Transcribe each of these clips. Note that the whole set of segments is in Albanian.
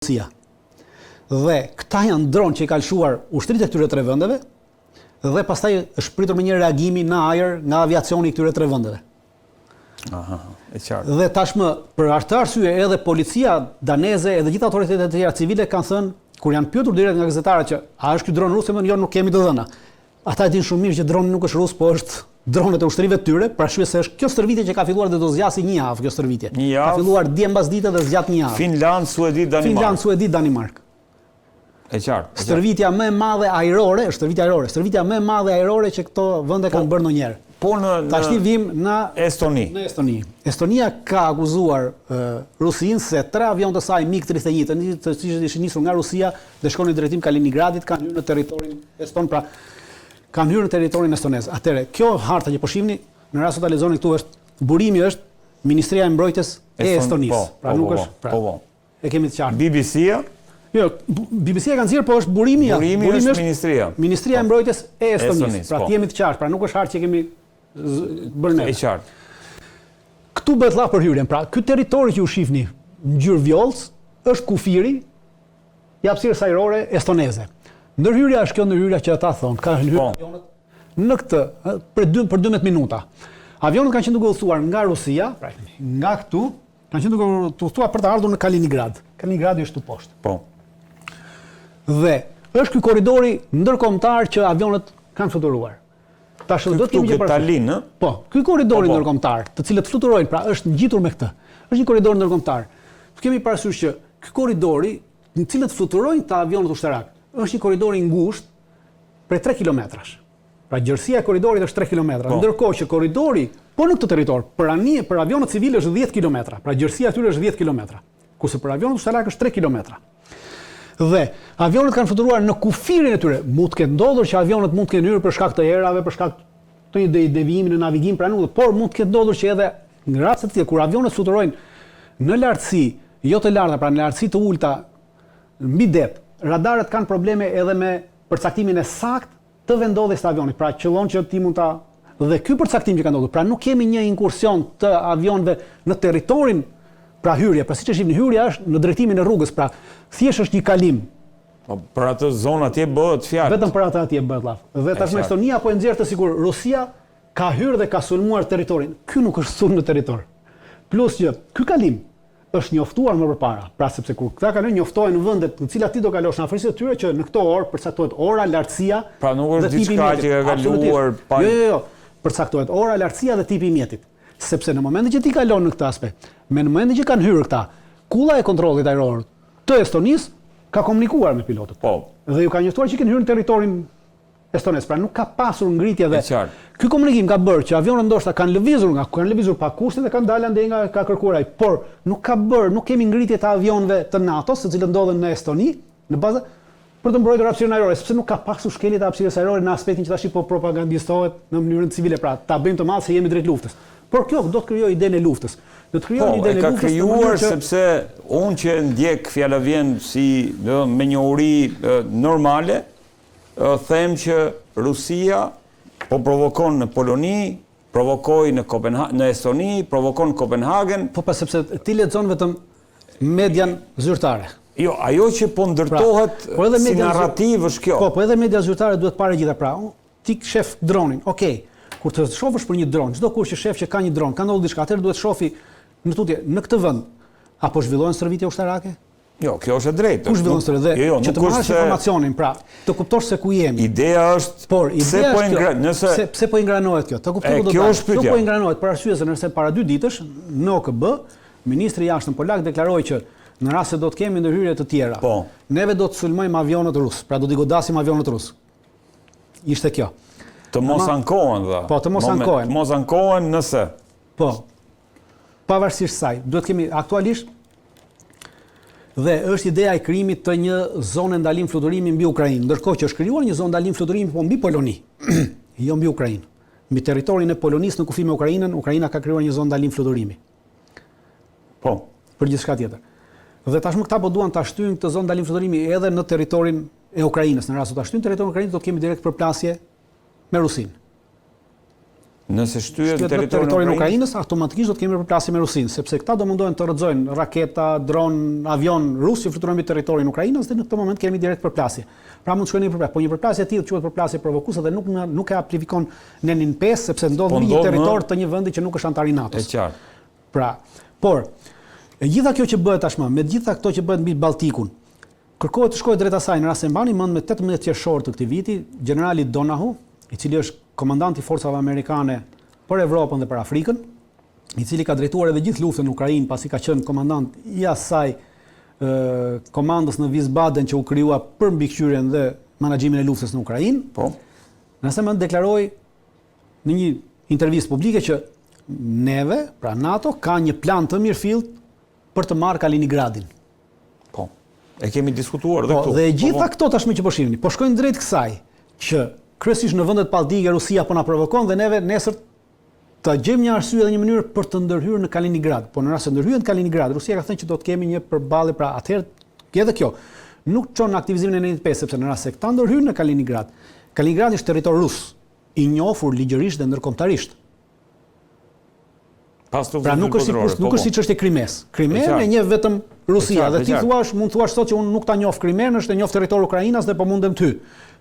Rusia. Dhe këta janë dronë që i kalshuar ushtrit e këtyre 3 vendeve dhe pastaj është pritur me një reagimi në ajër nga aviacioni i këtyre 3 vendeve. Aha, e qartë. Dhe tashmë për atë arsye edhe policia daneze edhe gjithë autoritetet e tjera civile kanë thënë kur janë pyetur direkt nga gazetarët që a është ky dron rus, jo nuk kemi të dhëna. Ata e dinë shumë mirë që droni nuk është rus, po është dronet e ushtrive të tyre, për arsye se është kjo stërvitje që ka filluar dhe do zgjasë një javë kjo stërvitje. Ka filluar dje mbas dite dhe zgjat një javë. Finland, Suedi, Danimark. Finland, Suedi, Danimark. E qartë. Stërvitja më e madhe ajrore, është stërvitja më e madhe ajrore që këto vende kanë bërë ndonjëherë. Po Tashti vim në Estoni. Në Estoni. Estonia ka akuzuar Rusinë se 3 avion të saj MiG-31, të cilët ishin nisur nga Rusia dhe shkonin në drejtim Kaliningradit, kanë hyrë në territorin eston, pra kanë hyrë në territorin estonez. Atëre, kjo harta që po shihni, në rast se ta lexoni këtu është burimi është Ministria e Mbrojtjes e Estonisë. Pra nuk është, e kemi të qartë. BBC-ja? Jo, BBC-ja kanë nxjerrë, po është burimi është Ministria. Ministria e Mbrojtjes e Estonisë. Pra ti jemi të qartë, pra nuk është hartë që kemi bërë ne. E qartë. Këtu bëhet llaf për hyrjen. Pra, ky territori që u shihni ngjyrë vjollc është kufiri i hapësirës ajrore estoneze. Ndërhyrja është kjo ndërhyrja që ata thonë, ka hyrë avionët në këtë për 12 minuta. Avionët kanë qenë duke udhëtuar nga Rusia, pra nga këtu, kanë qenë duke udhëtuar për të ardhur në Kaliningrad. Kaliningradi është këtu poshtë. Po. Dhe është ky korridori ndërkombëtar që avionët kanë fluturuar. Tash do të kemi një Tallinn, ë? Po, ky korridor ndërkombëtar, të cilët fluturojnë, pra është ngjitur me këtë. Është një korridor ndërkombëtar. Kemi parasysh që ky korridori, në të cilët fluturojnë ta avionët ushtarak, është një korridor i ngushtë për 3 kilometrash. Pra gjerësia e korridorit është 3 kilometra, ndërkohë që korridori po në këtë territor për avionët civile është 10 kilometra. Pra gjerësia e tyre është 10 kilometra, kurse për avionët ushtarak është 3 kilometra. Dhe avionët kanë fluturuar në kufirin e tyre. Mund të ketë ndodhur që avionët mund të kenë hyrë për shkak të erave, për shkak të një devijimi në navigim pra nuk, por mund të ketë ndodhur që edhe në raste të tjera kur avionët fluturojnë në lartësi jo të larta, pra në lartësi të ulta mbi det, radarët kanë probleme edhe me përcaktimin e saktë të vendodhjes të avionit. Pra qëllon që ti mund ta dhe ky përcaktim që ka ndodhur, pra nuk kemi një inkursion të avionëve në territorin. Pra hyrja, pra siç e shihni hyrja është në drejtimin e rrugës, pra thjesht është një kalim. Po për atë zonë atje bëhet fjalë. Vetëm për atë atje bëhet llaf. Dhe tashmë Estonia po e nxjerr të sigur Rusia ka hyrë dhe ka sulmuar territorin. Ky nuk është sulm në territor. Plus që ky kalim është njoftuar më përpara. Pra sepse kur këta kanë njoftohen në vendet në të cilat ti do kalosh në afërsitë të tyre që në këto orë përcaktohet ora, lartësia. Pra nuk është diçka që ka kaluar pa. Jo. Përcaktohet ora, lartësia dhe tipi i mjetit. Sepse në momentin që ti kalon në këtë aspekt, në momentin që kanë hyrë këta, kulla e kontrollit ajror të Estonisë ka komunikuar me pilotët. Po. Dhe ju ka njoftuar që kanë hyrë në territorin estonez, pra nuk ka pasur ngritje dhe ky komunikim ka bërë që avionët ndoshta kanë lëvizur pa kushte dhe kanë dalë ande nga ka kërkuar ai, por nuk kemi ngritje të avionëve të NATO-s, të cilët ndodhen në Estoni, në bazë për të mbrojtur hapësirën ajrore, sepse nuk ka pasur shkelje të hapësirës ajrore në aspektin që tash po propagandizohet në mënyrën civile, pra ta bëjmë të madh se jemi drejt luftës. Por kjo do të krijojë idenë e luftës. Do të krijojë idenë e luftës. Ka krijuar sepse unë që ndjek fjala vjen si me njohuri normale, them që Rusia po provokon në Poloni, provokoi në Estoni, provokon në Kopenhagen. Po pas sepse ti lexon vetëm median zyrtare. Jo, ajo që po ndërtohet si narrativ është kjo. Po edhe media zyrtare duhet parë gjitha. Pra, ti shef dronin. Okej. Kur të shohësh për një dron, çdo kush që shef që ka një dron, ka ndodhur diçka, atëherë duhet shofi në tutje në këtë vend apo zhvillohen stërvitje ushtarake? Jo, kjo është e drejtë. Ku zhvillon stërvitje? Që të marrësh informacionin, pra, të kuptosh se ku jemi. Ideja është pse po ingranohet kjo? Të kuptoj do të. Kjo po ingranohet për arsye se nëse para 2 ditësh në OKB, ministri i jashtëm polak deklaroi që në rast se do të kemi ndërhyrje të tjera, neve do të sulmojmë avionët rus, pra do t'i godasim avionët rus. Ishte kjo. Të mos ankohen dha. Po, të mos ankohen. Të mos ankohen nëse. Po. Pavarësisht saj, duhet kemi aktualisht dhe është ideja e krijimit të një zone ndalim fluturimi mbi Ukrainë, ndërkohë që është krijuar një zonë ndalim fluturimi po mbi Poloni, jo mbi Ukrainë. Mbi territorin e Polonisë në kufi me Ukrainën, Ukraina ka krijuar një zonë ndalim fluturimi. Po, për gjithçka tjetër. Dhe tashmë këta po duan ta shtyjnë këtë zonë ndalim fluturimi edhe në territorin e Ukrainës. Në rast se ta shtyjnë territorin e Ukrainës, do të kemi direkt përplasje me Rusinë. Nëse shtyhet territorin e Ukrainës, automatikisht do të kemi përplasje me Rusinë, sepse këta do mundohen të rrëzojnë raketa, dron, avion rus që fluturojnë mbi territorin e Ukrainës dhe në këtë moment kemi direkt përplasje. Pra mund të shkojnë në përplasje, po një përplasje e tillë quhet përplasje provokuese dhe nuk e aplifikon nenin 5 sepse ndodh në një territor të një vendi që nuk është antar i NATO-s. Është qartë. Pra, por gjitha kjo që bëhet tashmë, me gjitha këto që bëhet mbi Balltikun, kërkohet të shkojë drejt asaj në rast se mbani mend me 18 qershor të këtij viti, generali Donahu, i cili është komandanti i forcave amerikane për Evropën dhe për Afrikën, i cili ka drejtuar edhe gjithë luftën në Ukrainë, pasi ka qenë komandant i asaj komandës në Wiesbaden që u krijua për mbikëqyrjen dhe menaxhimin e luftës në Ukrainë. Po. Nëse më deklaroi në një intervistë publike që neve, pra NATO, ka një plan të mirëfillt për të marrë Kaliningradin. Po. E kemi diskutuar dhe këtu. Dhe gjitha këto tashmë që po shihni, po shkojnë drejt kësaj që kryesisht në vendet balltike Rusia po na provokon dhe neve nesër ta gjejmë një arsye dhe një mënyrë për të ndërhyrë në Kaliningrad. Po në rast se ndërhyet në Kaliningrad, Rusia ka thënë që do të kemi një përballje, pra atëherë edhe kjo nuk çon aktivizimin e 95 sepse në rast se këta ndërhyjnë në Kaliningrad, Kaliningradi është territor rus, i njohur ligjërisht dhe ndërkombëtarisht. Pra nuk është siç është e Krimes. Krimen e njeh vetëm Rusia dhe ti mund thuash sot që unë nuk ta njoh Krimen, është e njoh territor Ukrainas dhe po mundem ty.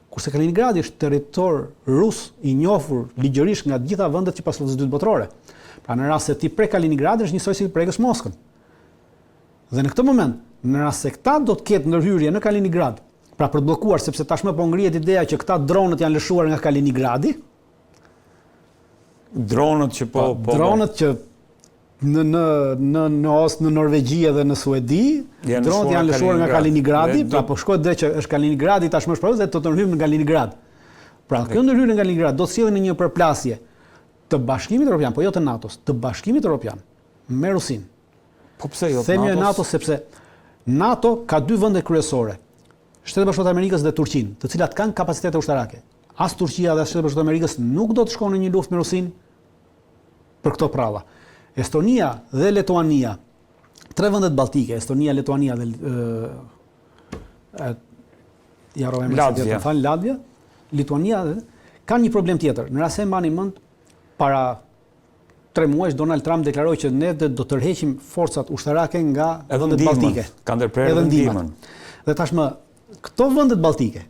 Kurse Kaliningradi është territor rus i njohur ligjërisht nga të gjitha vendet që pas luftës së dytë botërore. Pra në rast se ti prek Kaliningradin është njësoj si të prekësh Moskën. Dhe në këtë moment, në rast se këta do të ketë ndërhyrje në Kaliningrad, pra për të bllokuar sepse tashmë po ngrihet ideja që këta dronët janë lëshuar nga Kaliningradi. Dronët që dronët që në Norvegji dhe në Suedi, dronët janë lëshuar nga Kaliningradi, pra po shkohet drejt që është Kaliningradi tashmë është dhe do të ndërhyjmë në Kaliningrad. Pra kjo ndërhyrje në Kaliningrad do të sjellë në një përplasje të Bashkimit Evropian, po jo të NATO-s, të Bashkimit Evropian me Rusinë. Po pse jo të Themi NATO sepse NATO ka dy vende kryesore, Shtetet Bashkuara të Amerikës dhe Turqinë, të cilat kanë kapacitete ushtarake. As Turqia dhe as Shtetet Bashkuara të Amerikës nuk do të shkojnë në një luftë me Rusinë për këto pralla. Estonia dhe Letuania, tre vendet balltike, Estonia, Letuania dhe Latvia, Lituania kanë një problem tjetër. Në rast se mbani mend, para 3 muajsh Donald Trump deklaroi që ne do të tërheqim forcat ushtarake nga vendet balltike. Ka ndërprerë ndihmën. Dhe tashmë këto vendet balltike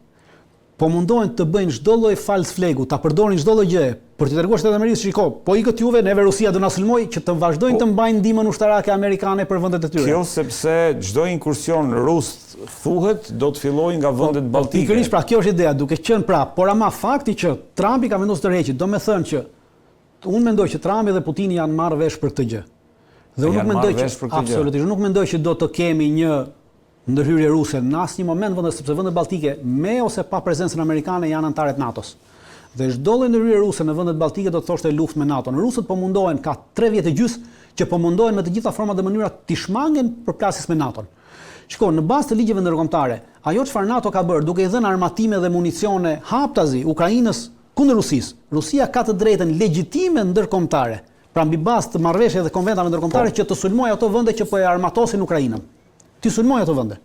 po mundohen të bëjnë çdo lloj fals flegu, ta përdorin çdo lloj gjë për të treguar Shtetet Amerikës, shiko, po ikët juve, neve Rusia do na sulmoj që të vazhdojnë të mbajnë ndihmën ushtarake amerikane për vendet e tyre. Kjo sepse çdo inkursion rus thuhet do të fillojë nga vendet balltike. Pikërisht, pra kjo është ideja, duke qenë pra, por ama fakti që Trumpi ka vendosur të tërheqë, do të thënë që unë mendoj që Trumpi dhe Putini janë marrë vesh për këtë gjë. Dhe unë nuk mendoj që absolutisht, unë nuk mendoj që do të kemi një ndërhyrje ruse në asnjë moment, sepse vendet balltike me ose pa prezencën amerikane janë anëtarë të NATO-s. Dhe çdo lloj ndërhyrje ruse në vendet balltike do të thoshte luftë me NATO-n. Rusët po mundohen ka 3 vjet e gjys që po mundohen me të gjitha format dhe mënyrat të shmangen përplasjes me NATO-n. Shiko, në bazë të ligjeve ndërkombëtare, ajo çfarë NATO ka bërë duke i dhënë armatime dhe municione haptazi Ukrainës kundër Rusisë. Rusia ka të drejtën legjitime ndërkombëtare, pra mbi bazë të marrëveshjeve dhe konventave ndërkombëtare që të sulmojë ato vende që po e armatosin Ukrainën. Ti sulmoj ato vende.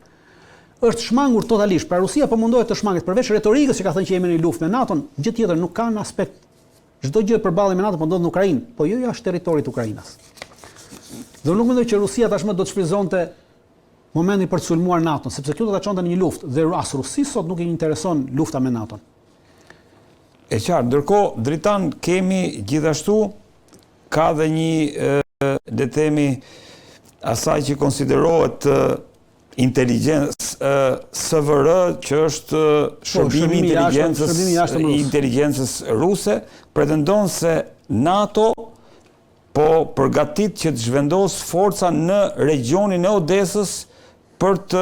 Është shmangur totalisht. Pra Rusia po mundohet të shmanget përveç retorikës që ka thënë që jemi në luftë me NATO-n, gjë tjetër nuk ka në aspekt. Çdo gjë përballë me NATO po ndodh në Ukrainë, po jo jashtë territorit të Ukrainës. Dhe nuk mendoj që Rusia tashmë do të shfrytëzonte momentin për të sulmuar NATO-n, sepse kjo do ta çonte në një luftë dhe as Rusisë sot nuk i intereson lufta me NATO-n. E qartë, ndërkohë dritan kemi gjithashtu ka dhe një le të themi asaj që konsiderohet inteligencë SVR, që është shërbimi i inteligjencës ruse, pretendon se NATO po përgatit që të zhvendos forca në regionin e Odesës për të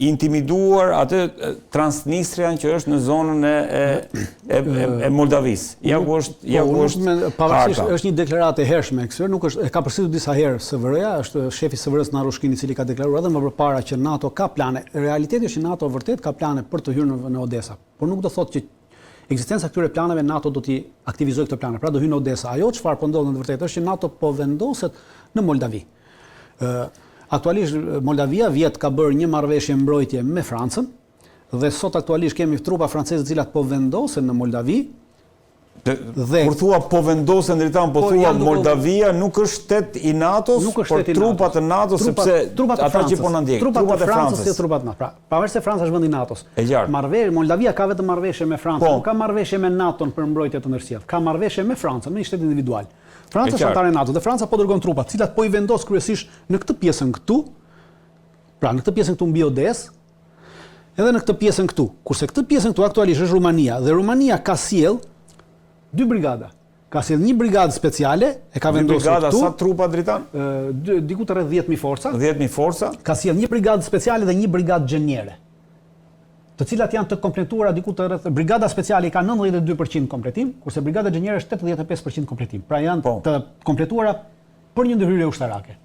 intimiduar atë Transnistrian që është në zonën e Moldavisë. Ja ku është pavarësisht është një deklaratë e hershme kësaj, nuk është, e ka përsëritur disa herë SVR-ja, është shefi SVR-s Narushkin i cili ka deklaruar edhe më përpara që NATO ka plane. Realiteti është që NATO vërtet ka plane për të hyrë në Odesa, por nuk do thotë që ekzistenca këtyre planeve NATO do t'i aktivizojë këto plane, pra do hyjë në Odesa. Ajo çfarë po ndodh në të vërtetë është që NATO po vendoset në Moldavi. Aktualisht Moldavia vjet ka bërë një marrëveshje mbrojtje me Francën dhe sot aktualisht kemi trupa franceze të cilat po vendosen në Moldavi Kur thua po vendosen Dritan, po thua Moldavia nuk është shtet i NATO-s, por trupat e NATO-s, sepse ata që po na ndjek, trupat e Francës si trupat NATO. Pra, pavarësisht se Franca është vend i NATO-s. Moldavia ka vetëm marrëveshje me Francën, nuk ka marrëveshje me NATO-n për mbrojtje të ndërsjellë. Ka marrëveshje me Francën, me një shtet individual. Franca është anëtare e NATO dhe Franca po dërgon trupa, të cilat po i vendos kryesisht në këtë pjesën këtu, pra në këtë pjesën këtu mbi Odesë, edhe në këtë pjesën këtu. Kurse këtë pjesën këtu aktualisht është Rumania dhe Rumania ka sjell 2 brigada. Ka sjell një brigadë speciale, e ka vendosur këtu. Brigada sa trupa Dritan? Diku të rreth 10.000 forca. 10.000 forca. Ka sjell një brigadë speciale dhe një brigadë gjeniere. Të cilat janë të kompletuara diku të rreth brigada speciale ka 92% kompletim, kurse brigada gjeniere është 85% kompletim. Pra janë të kompletuara për një ndërhyrje ushtarake.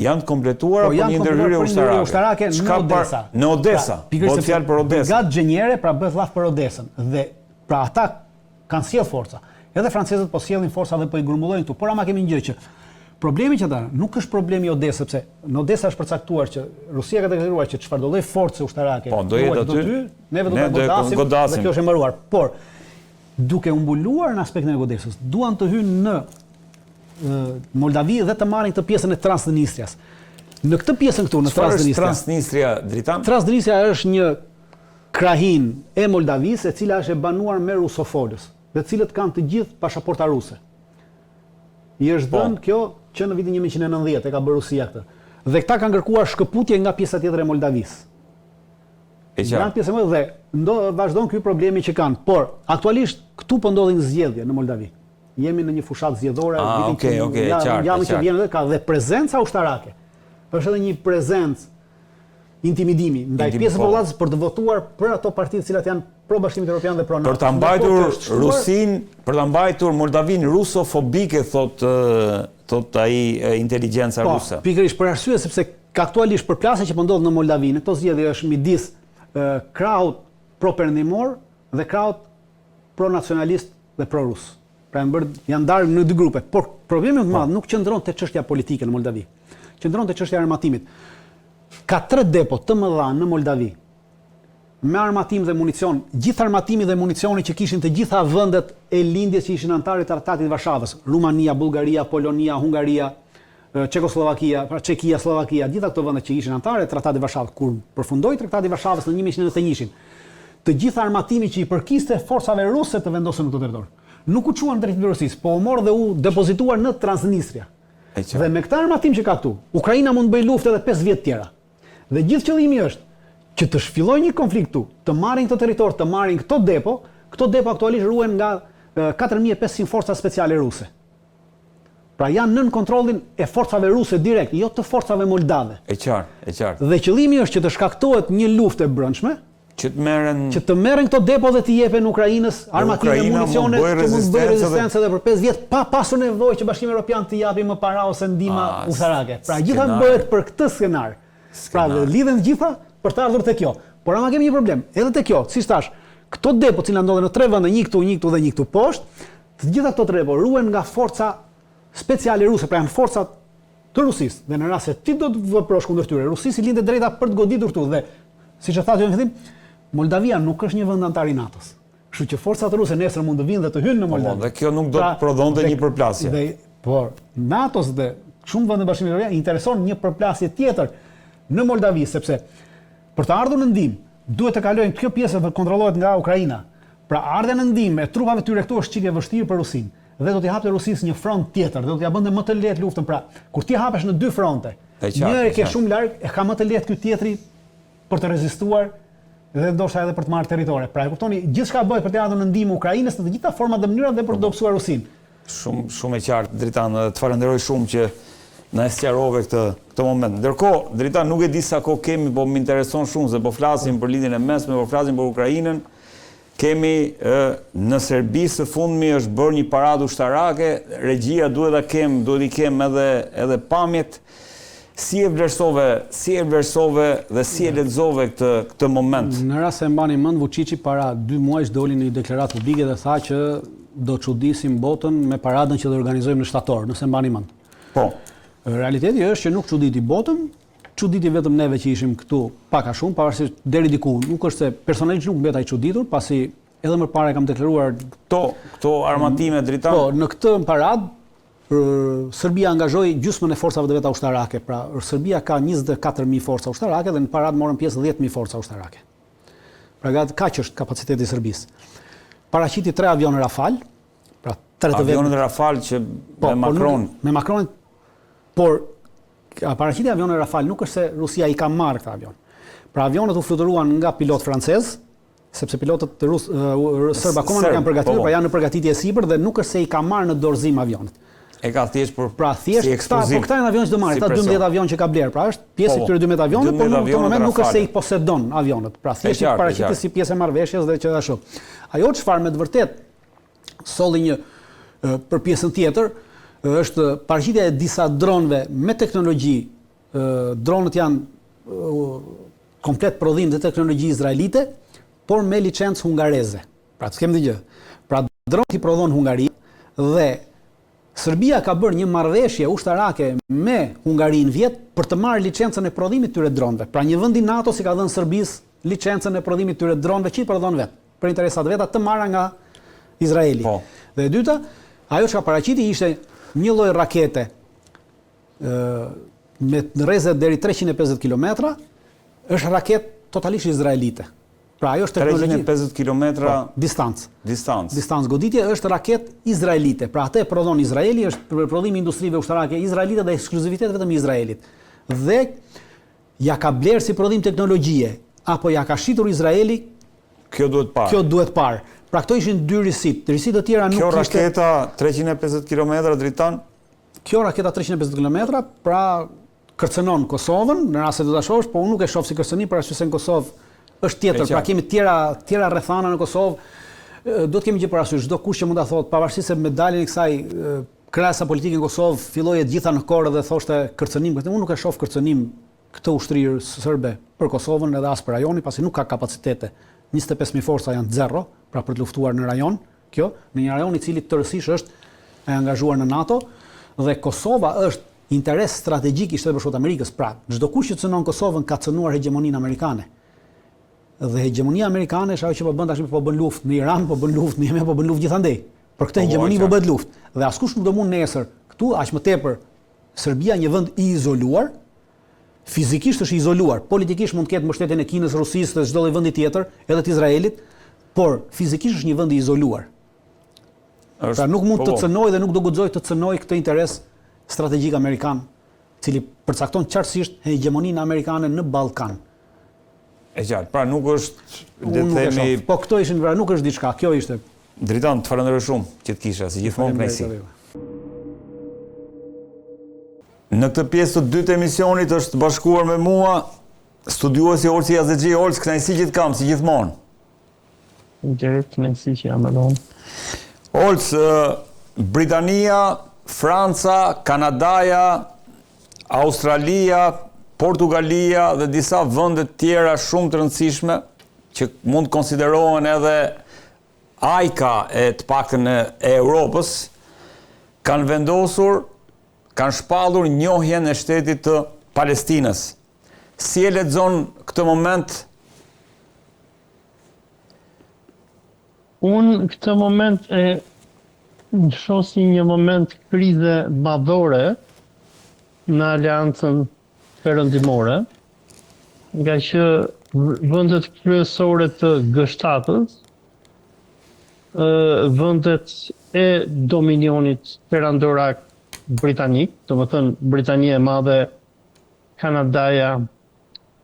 Janë të kompletuara për një ndërhyrje ushtarake në Odesa. Në Odesa. Bëhet fjalë për Odesën. Brigadë gjeniere pra bëhet laf për Odesën dhe pra ata kanë sjell forca. Edhe francezët po sjellin forca dhe po i grumbullojnë këtu. Por ama kemi një gjë që problemi që ata nuk është problemi i Odesës, sepse në Odesa është përcaktuar që Rusia ka deklaruar që çfarëdo lloj force ushtarake do jetë aty, neve do ta godasim dhe kjo është e mbaruar. Por duke u mbuluar në aspektin e Odesës, duan të hyjnë në Moldavi dhe të marrin këtë pjesën e Transnistrias. Në këtë pjesën këtu në Transnistria, Dritan? Transnistria është një krahin e Moldavisë, e cila është e banuar me rusofolës, dhe cilët kanë të gjithë pasaporta ruse. I është dhënë kjo që në vitin 1190 e ka bërë Rusia këtë. Dhe këta kanë kërkuar shkëputje nga pjesa tjetër e Moldavisë. Nga pjesa më dhe vazhdon ky problemi që kanë, por aktualisht këtu po ndodhin zgjedhje në Moldavi. Jemi në një fushat zgjedhore, javën që vjen ka dhe prezenca ushtarake. Është edhe një prezencë intimidimi ndaj pjesës së popullatës për të votuar për ato partitë të cilat janë pro Bashkimit Evropian dhe pro NATO. Për ta mbajtur Rusin, për ta mbajtur Moldavin rusofobike, thot ai inteligjenca ruse. Pikërisht për arsye sepse aktualisht përplasja që po ndodh në Moldavi, këto zgjedhje është midis krahut pro-perëndimor dhe krahut pro-nacionalist dhe pro-rus. Pra janë ndarë në 2 grupe. Por problemi më i madh nuk qëndron te çështja politike në Moldavi. Qëndron te çështja e armatimit. Ka 3 depo të mëdha në Moldavi me armatim dhe municion, gjithë armatimi dhe municioni që kishin të gjitha vendet e lindjes që ishin antarë të Tratatit të Varshavës, Rumania, Bullgaria, Polonia, Hungaria, Çekoslovakia, Çekia, Slovakia, gjitha këto vende që ishin antarë të Tratatit të Varshavës, kur përfundoi Tratati i Varshavës në 1991, të gjitha armatimi që i përkiste forcave ruse të vendosën në këtë territor. Nuk u çuan drejt Rusisë, po u morë dhe u depozituar në Transnistria. Dhe me këtë armatim që ka këtu, Ukraina mund të bëjë luftë edhe 5 vjet tjera. Dhe gjithë qëllimi është që të shfillojë një konflikt këtu, të marrin këtë territor, të marrin këto depo aktualisht ruhen nga 4500 forca speciale ruse. Pra janë nën kontrollin e forcave ruse direkt, jo të forcave moldave. E qartë. Dhe qëllimi është që të shkaktohet një luftë e brendshme, që të merren këto depo dhe të jepen Ukrainës armatime dhe municione që mund të bëjë rezistencë edhe për 5 vjet pa pasur nevojë që Bashkimi Evropian të japi më para ose ndihmë ushtarake. Pra gjitha bëhet për këtë skenar. Pra lidhen të gjitha për të ardhur te kjo. Por ama kemi një problem. Edhe te kjo, siç thash, këto depo që ndodhen në 3 vende, një këtu dhe një këtu poshtë, të gjitha këto depo ruhen nga forca speciale ruse, pra janë forcat të Rusisë. Dhe në rast se ti do të veprosh kundër tyre, Rusisi lindet drejta për të goditur këtu dhe siç e thatë në fillim, Moldavia nuk është një vend antar i NATO-s. Kështu që forcat ruse nesër mund të vinë dhe të hyjnë në Moldavi. Dhe kjo nuk do të prodhonte një përplasje. Por NATO-s dhe shumë vende Bashkimit Evropian intereson një përplasje tjetër në Moldavi, sepse për të ardhur në ndihmë, duhet të kalojnë kjo pjesë që kontrollohet nga Ukraina. Pra ardha në ndihmë e trupave tyre këtu është çike vështirë për Rusin dhe do t'i hapte Rusisë një front tjetër, dhe do t'ia bënte më të lehtë luftën. Pra, kur ti hapesh në 2 fronte, njëri ke shumë larg, e ka më të lehtë ky tjetri për të rezistuar dhe ndoshta edhe për të marrë territore. Pra e kuptoni, gjithçka bëhet për të ardhur në ndihmë Ukrainës në të gjitha format dhe mënyrat dhe për të dobësuar Rusin. Shumë e qartë, Dritan, të falenderoj shumë që na sqarove këtë moment. Ndërkohë, Dritan, nuk e di sa kohë kemi, po më intereson shumë se po flasim për lidhjen e mesme, po flasim për Ukrainën. Kemi në Serbi së fundmi është bërë një paradë ushtarake, regjia duhet i kem edhe pamjet. Si e vlerësove dhe si e lexove këtë moment? Në rast se mbani mend, Vučići para 2 muajsh doli në një deklaratë publike dhe tha që do çudisim botën me paradën që do organizojmë në shtator, nëse mbani mend. Po. Realiteti është që nuk çuditi botën, çuditi vetëm neve që ishim këtu pak a shumë, pavarësisht deri diku. Nuk është se personalisht nuk mbeta i çuditur, pasi edhe më parë kam deklaruar këto armatime dritan. Po, në këtë paradë Serbia angazhoi gjysmën e forcave të veta ushtarake. Pra, Serbia ka 24.000 forca ushtarake dhe në paradë morën pjesë 10.000 forca ushtarake. Pra, kaq është kapaciteti i Serbisë. Paraqiti 3 avione Rafale, pra 3 të vetë. Avionet Rafale që me Macron. Me Macron, por paraqiti avione Rafale nuk është se Rusia i ka marrë këta avion. Pra avionet u fluturuan nga pilot francez, sepse pilotët serb akoma nuk janë përgatitur, pra janë në përgatitje sipër dhe nuk është se i ka marrë në dorëzim avionet. E ka thjesht për si eksploziv. Po këta janë avion që do marrë, këta 12 avion që ka bler, pra është pjesë i këtyre 12 avionëve, por në këtë moment nuk është se i posedon avionët. Pra thjesht i paraqitet si pjesë e marrëveshjes dhe që ashtu. Ajo çfarë me të vërtet solli një për pjesën tjetër është paraqitja e disa dronëve me teknologji. Dronët janë komplet prodhim të teknologji izraelite, por me licencë hungareze. Pra të kemi dëgjë. Pra dronët i prodhon Hungaria dhe Serbia ka bërë një marrëveshje ushtarake me Hungarinë vjet për të marrë licencën e prodhimit të tyre dronëve. Pra një vend i NATO si ka dhënë Serbisë licencën e prodhimit të tyre dronëve që i prodhon vet, për interesat veta të marra nga Izraeli. Po. Dhe e dyta, ajo që ka paraqiti ishte një lloj rakete me rrezet deri 350 km, është raketë totalisht izraelite. Pra ajo është teknologji 350 km distancë goditje është raketë izraelite. Pra atë e prodhon Izraeli, është për prodhim industrive ushtarake izraelite dhe ekskluzivitet vetëm i Izraelit. Dhe ja ka blerë si prodhim teknologjie, apo ja ka shitur Izraeli, kjo duhet parë. Pra këto ishin dy risit. Risit të tjera nuk kishte. Kjo raketa 350 km dritan? Kjo raketa 350 km, pra kërcënon Kosovën, në rast se do ta shohësh, po unë nuk e shoh si kërcënim, për arsye se në Kosovë është tjetër, pra kemi tjera rrethana në Kosovë. Do të kemi gjë parasysh, çdo kush që mund ta thotë, pavarësisht se me daljen e kësaj krasa politike në Kosovë filloi e gjitha në korë dhe thoshte kërcënim, unë nuk e shoh kërcënim këtë ushtri serbe për Kosovën edhe as për rajonin, pasi nuk ka kapacitete. 25.000 forca janë zero, pra për të luftuar në rajon, kjo, në një rajon i cili tërësisht është e angazhuar në NATO, dhe Kosova është interes strategjik i Shtetit Bashkuar të Amerikës. Pra, çdo kush që cënon Kosovën ka cënuar hegemoninë amerikane. Dhe hegemonia amerikane është ajo që po bën tashmë, po bën luftë në Iran, po bën luftë në Yemen, po bën luftë gjithandej. Për këtë hegemoni po bëhet luftë. Dhe askush nuk do mund nesër këtu aq më tepër Serbia një vend i izoluar, fizikisht është i izoluar, politikisht mund të ketë mbështetjen e Kinës, Rusisë dhe çdo lloj vendi tjetër, edhe të Izraelit, por fizikisht është një vend i izoluar. Pra nuk mund të cënojë dhe nuk do guxojë të cënojë këtë interes strategjik amerikan, i cili përcakton qartësisht hegemoninë amerikane në Ballkan. E qartë, pra nuk është le të themi. Po këto ishin pra nuk është diçka, kjo ishte. Dritan, të falenderoj shumë që të kisha, si gjithmonë kënaqësi. Në këtë pjesë të dytë emisionit është bashkuar me mua studiuesi Olsi Azexhi. Olsi, kënaqësi që të kam, si gjithmonë. Drejt kënaqësi që jam edhe unë. Olsi, Britania, Franca, Kanadaja, Australia, Portugalia dhe disa vende tjera shumë të rëndësishme që mund të konsiderohen edhe ajka e të paktën e Europës, kanë vendosur, kanë shpallur njohjen e shtetit të Palestinës. Si e lexon këtë moment? Unë këtë moment e shoh si një moment krize madhore në aleancën perëndimore, nga që vendet kryesore të G7-s, vendet e dominionit perandorak britanik, domethënë Britania e Madhe, Kanadaja,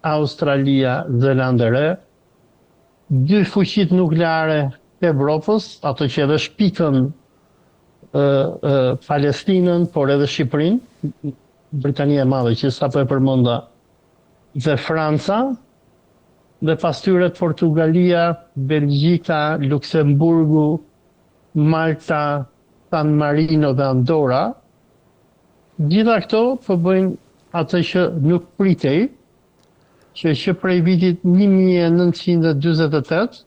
Australia, Zelanda e Re, dy fuqitë nukleare të Evropës, ato që edhe shpikën Palestinën, por edhe Shqipërinë, Britania e Madhe, që sapo e përmenda, dhe Franca, dhe pas tyre Portugalia, Belgjika, Luksemburgu, Malta, San Marino dhe Andorra. Gjitha këto po bëjnë atë që nuk pritej, që prej vitit 1948,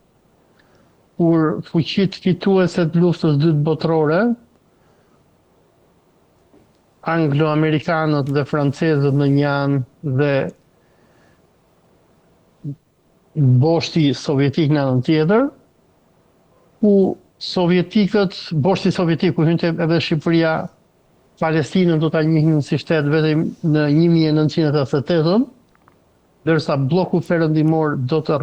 kur fuqitë fituese të luftës dytë botërore, anglo-amerikanët dhe francezët në një anë dhe boshti sovjetik në anën tjetër, ku sovjetikët, boshti sovjetik ku hynte edhe Shqipëria, Palestinën do ta njihin si shtet vetëm në 1988, ndërsa bloku perëndimor do të